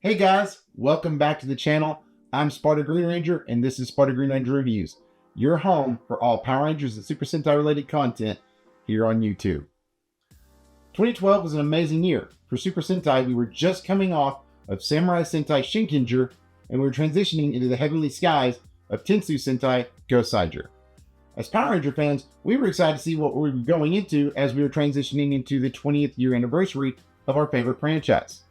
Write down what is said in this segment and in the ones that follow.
Hey guys, welcome back to the channel. I'm Sparta Green Ranger, and this is Sparta Green Ranger Reviews, your home for all Power Rangers and Super Sentai related content here on YouTube. 2012 was an amazing year. For Super Sentai, we were just coming off of Samurai Sentai Shinkenger, and we were transitioning into the heavenly skies of Tensou Sentai Goseiger. As Power Ranger fans, we were excited to see what we were going into as we were transitioning into the 20th year anniversary of our favorite franchise.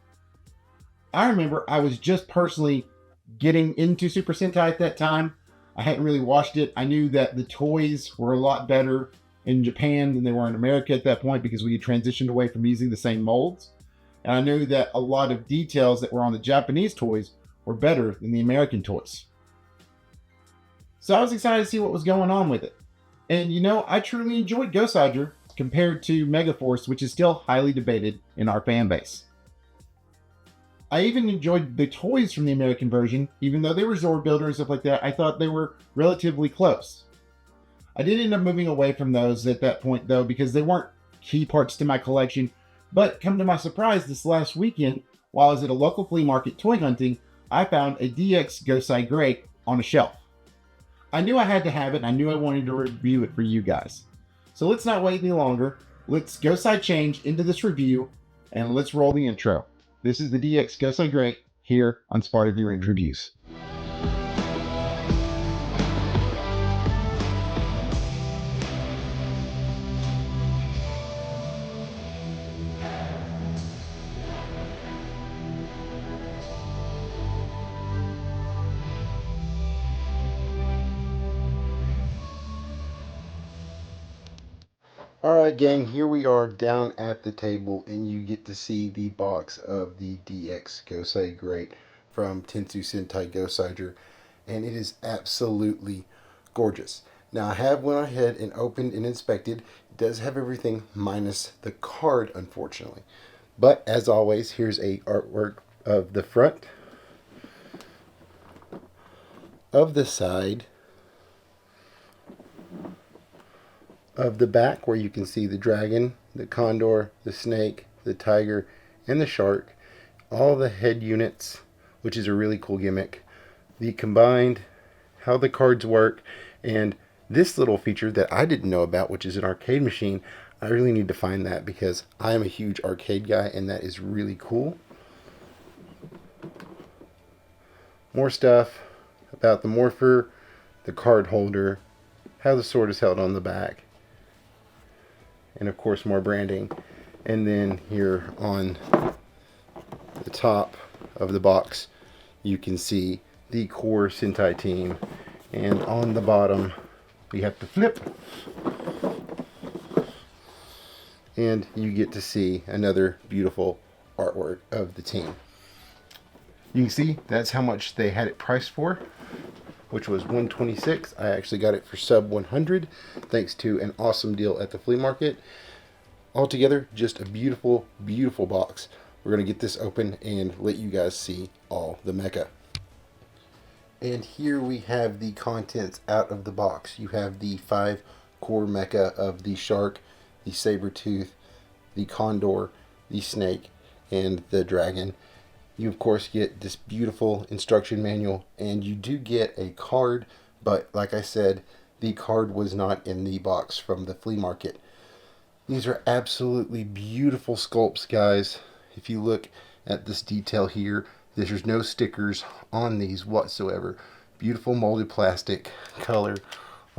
I remember I was just personally getting into Super Sentai at that time. I hadn't really watched it. I knew that the toys were a lot better in Japan than they were in America at that point because we had transitioned away from using the same molds. And I knew that a lot of details that were on the Japanese toys were better than the American toys. So I was excited to see what was going on with it. And you know, I truly enjoyed Goseiger compared to Megaforce, which is still highly debated in our fan base. I even enjoyed the toys from the American version, even though they were Zord Builder and stuff like that. I thought they were relatively close. I did end up moving away from those at that point though, because they weren't key parts to my collection. But come to my surprise, this last weekend, while I was at a local flea market toy hunting, I found a DX Gosei Great on a shelf. I knew I had to have it, and I knew I wanted to review it for you guys. So let's not wait any longer. Let's Gosei change into this review, and let's roll the intro. This is the DX Gosei Great here on Sparta Green Ranger Reviews. Alright gang, here we are down at the table and you get to see the box of the DX Gosei Great from Tensou Sentai Goseiger, and it is absolutely gorgeous. Now I have went ahead and opened and inspected. It does have everything minus the card, unfortunately. But as always, here's a artwork of the front, of the side, of the back, where you can see the dragon, the condor, the snake, the tiger, and the shark, all the head units, which is a really cool gimmick, the combined, how the cards work, and this little feature that I didn't know about, which is an arcade machine. I really need to find that because I am a huge arcade guy, and that is really cool. More stuff about the morpher, the card holder, how the sword is held on the back, and of course more branding. And then here on the top of the box you can see the core Sentai team, and on the bottom we have to flip and you get to see another beautiful artwork of the team. You can see that's how much they had it priced for, which was $126. I actually got it for sub 100 thanks to an awesome deal at the flea market. Altogether, just a beautiful, beautiful box. We're going to get this open and let you guys see all the mecha. And here we have the contents out of the box. You have the 5 core mecha of the shark, the saber tooth, the condor, the snake, and the dragon. You of course get this beautiful instruction manual, and you do get a card, but like I said, the card was not in the box from the flea market. These are absolutely beautiful sculpts, guys. If you look at this detail here, there's no stickers on these whatsoever. Beautiful molded plastic, color,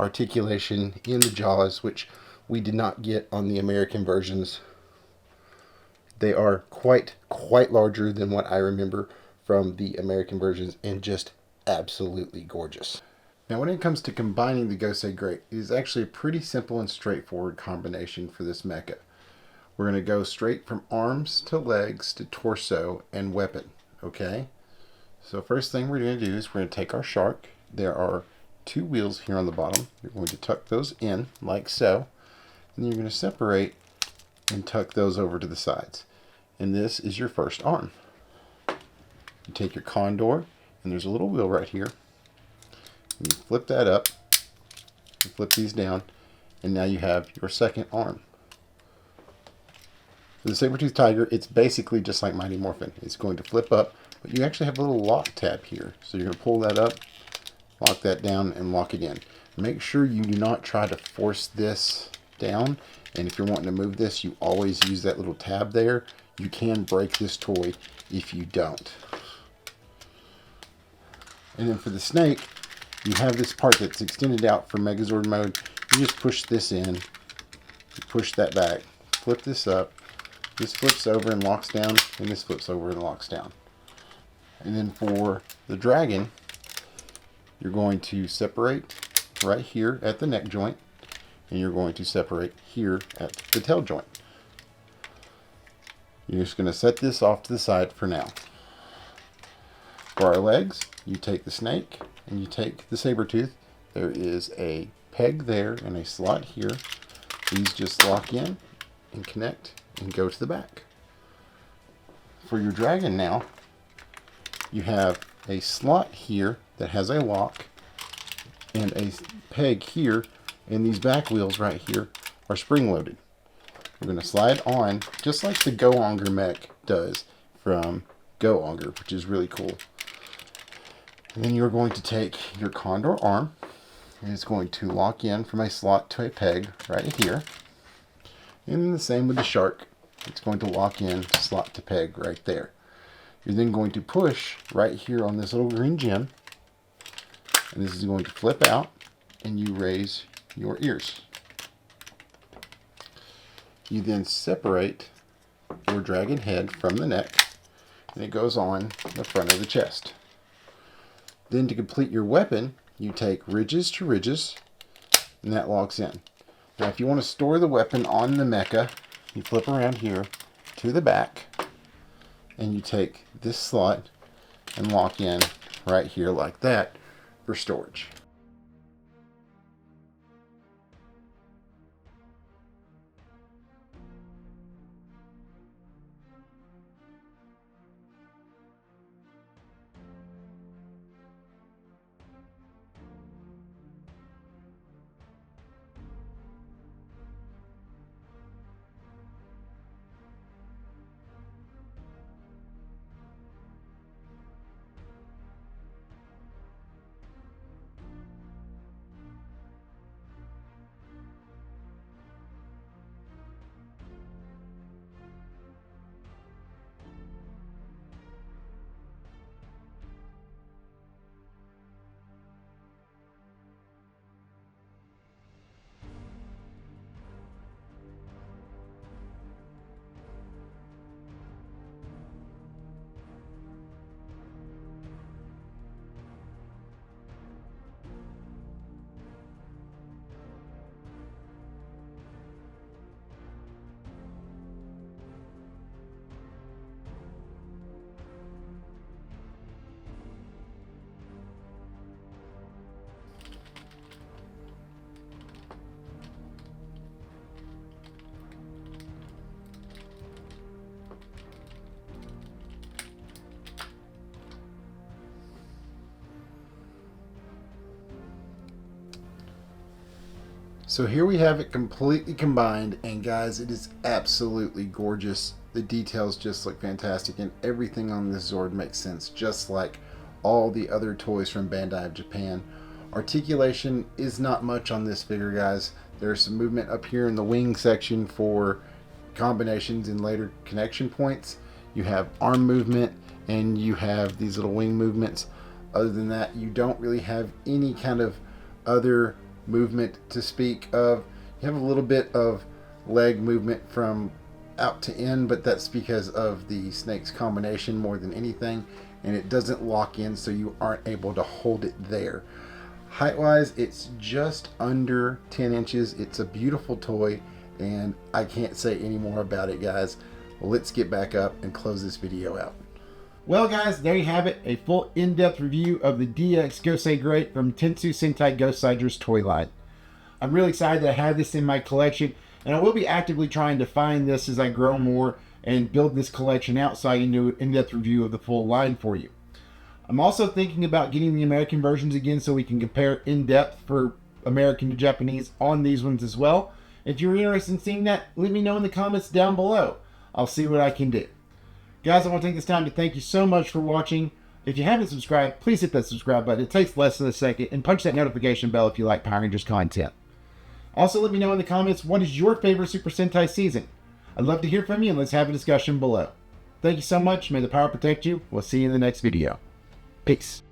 articulation in the jaws, which we did not get on the American versions. They are quite larger than what I remember from the American versions, and just absolutely gorgeous. Now when it comes to combining the Gosei Great, it is actually a pretty simple and straightforward combination for this mecha. We're going to go straight from arms to legs to torso and weapon, okay? So first thing we're going to do is we're going to take our shark. There are 2 wheels here on the bottom. You're going to tuck those in like so, and you're going to separate and tuck those over to the sides. And this is your first arm. You take your condor, and there's a little wheel right here. And you flip that up, you flip these down, and now you have your second arm. For the saber-toothed tiger, it's basically just like Mighty Morphin. It's going to flip up, but you actually have a little lock tab here. So you're going to pull that up, lock that down, and lock it in. Make sure you do not try to force this down, and if you're wanting to move this, you always use that little tab there. You can break this toy if you don't. And then for the snake, you have this part that's extended out for Megazord mode. You just push this in, push that back, flip this up. This flips over and locks down, and this flips over and locks down. And then for the dragon, you're going to separate right here at the neck joint, and you're going to separate here at the tail joint. You're just going to set this off to the side for now. For our legs, you take the snake and you take the saber tooth. There is a peg there and a slot here. These just lock in and connect and go to the back. For your dragon now, you have a slot here that has a lock and a peg here, and these back wheels right here are spring loaded. We're going to slide on just like the Go-Onger mech does from Go-Onger, which is really cool. And then you're going to take your Condor arm, and it's going to lock in from a slot to a peg right here. And then the same with the shark. It's going to lock in slot to peg right there. You're then going to push right here on this little green gem, and this is going to flip out, and you raise your ears. You then separate your dragon head from the neck, and it goes on the front of the chest. Then to complete your weapon, you take ridges to ridges, and that locks in. Now if you want to store the weapon on the mecha, you flip around here to the back, and you take this slot and lock in right here like that for storage. So here we have it completely combined, and guys, it is absolutely gorgeous. The details just look fantastic, and everything on this Zord makes sense, just like all the other toys from Bandai of Japan. Articulation is not much on this figure, guys. There's some movement up here in the wing section for combinations and later connection points. You have arm movement, and you have these little wing movements. Other than that, you don't really have any kind of other movement to speak of. You have a little bit of leg movement from out to in, but that's because of the snake's combination more than anything, and it doesn't lock in, so you aren't able to hold it there. Height wise, it's just under 10 inches. It's a beautiful toy, and I can't say any more about it, guys. Let's get back up and close this video out. Well, guys, there you have it, a full in-depth review of the DX Gosei Great from Tensou Sentai Goseiger's toy line. I'm really excited that I have this in my collection, and I will be actively trying to find this as I grow more and build this collection out so I can do an in-depth review of the full line for you. I'm also thinking about getting the American versions again so we can compare in-depth for American to Japanese on these ones as well. If you're interested in seeing that, let me know in the comments down below. I'll see what I can do. Guys, I want to take this time to thank you so much for watching. If you haven't subscribed, please hit that subscribe button. It takes less than a second. And punch that notification bell if you like Power Rangers content. Also, let me know in the comments, what is your favorite Super Sentai season? I'd love to hear from you, and let's have a discussion below. Thank you so much. May the power protect you. We'll see you in the next video. Peace.